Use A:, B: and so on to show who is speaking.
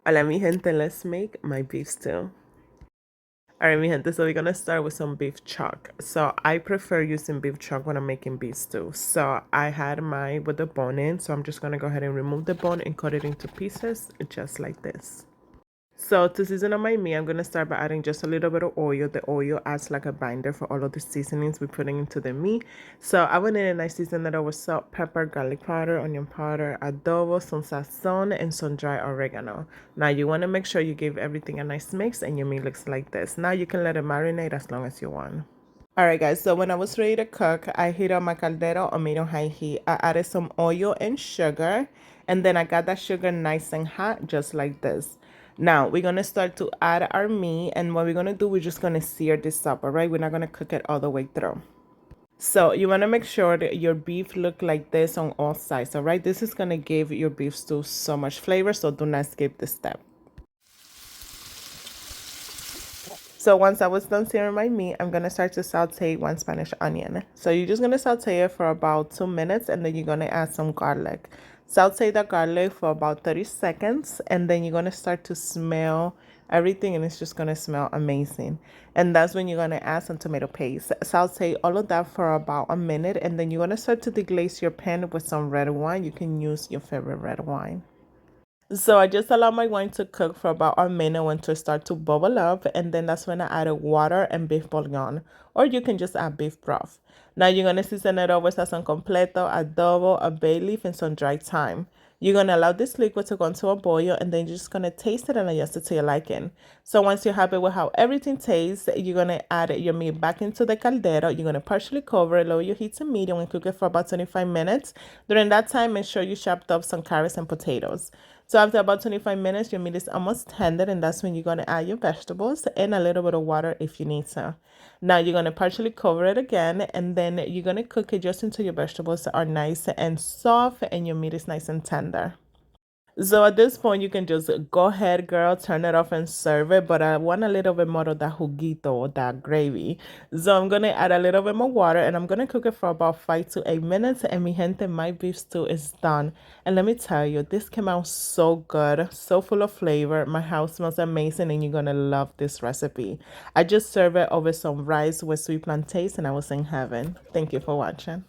A: Hola mi gente, let's make my beef stew. Alright mi gente, so we're gonna start with some beef chuck. So I prefer using beef chuck when I'm making beef stew. So I had mine with the bone in, so I'm just gonna go ahead and remove the bone and cut it into pieces just like this. So to season up my meat, I'm going to start by adding just a little bit of oil. The oil acts like a binder for all of the seasonings we're putting into the meat. So I went in and I seasoned it with salt, pepper, garlic powder, onion powder, adobo, some sazon, and some dry oregano. Now you want to make sure you give everything a nice mix and your meat looks like this. Now you can let it marinate as long as you want. Alright guys, so when I was ready to cook, I heat up my caldero on medium high heat. I added some oil and sugar, and then I got that sugar nice and hot just like this. Now we're gonna start to add our meat, and what we're gonna do, we're just gonna sear this up, alright? We're not gonna cook it all the way through. So you wanna make sure that your beef look like this on all sides, alright? This is gonna give your beef stew so much flavor, so do not skip this step. So once I was done searing my meat, I'm going to start to saute one Spanish onion. So you're just going to saute it for about 2 minutes, and then you're going to add some garlic. Saute the garlic for about 30 seconds, and then you're going to start to smell everything, and it's just going to smell amazing. And that's when you're going to add some tomato paste. Saute all of that for about a minute, and then you're going to start to deglaze your pan with some red wine. You can use your favorite red wine. So I just allow my wine to cook for about a minute when to start to bubble up, and then that's when I added water and beef bouillon, or you can just add beef broth. Now you're gonna season it over with sazon completo, adobo, a bay leaf, and some dry thyme. You're gonna allow this liquid to go into a boil, and then you're just gonna taste it and adjust it to your liking. So once you're happy with how everything tastes, you're gonna add your meat back into the caldero. You're gonna partially cover it, lower your heat to medium, and cook it for about 25 minutes. During that time, make sure you chopped up some carrots and potatoes. So after about 25 minutes, your meat is almost tender, and that's when you're going to add your vegetables and a little bit of water if you need to. Now you're going to partially cover it again, and then you're going to cook it just until your vegetables are nice and soft and your meat is nice and tender. So at this point, you can just go ahead, girl, turn it off and serve it. But I want a little bit more of that juguito, that gravy. So I'm going to add a little bit more water, and I'm going to cook it for about 5 to 8 minutes. And mi gente, my beef stew is done. And let me tell you, this came out so good, so full of flavor. My house smells amazing, and you're going to love this recipe. I just served it over some rice with sweet plantains, and I was in heaven. Thank you for watching.